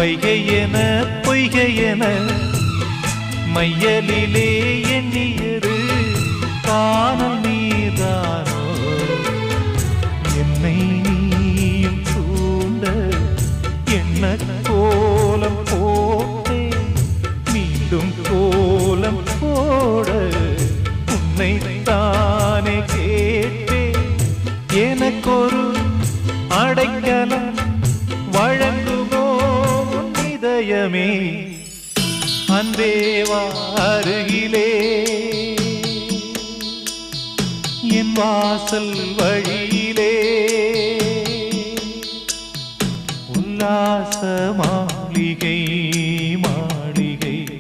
வைகை என பொய்கை என மையலிலே எண்ணியது காணல் நீதானோ என்னை நீயும் சூண்ட என்ன கோலம் போட்டே மீண்டும் கோலம் போட உன்னை தானே கேட்டே எனக்கொரு அடைக்கலம் வழங்குமோ இதயமே அன்பேவா அருகிலே என் வாசல் வழியிலே உல்லாச மாளிகை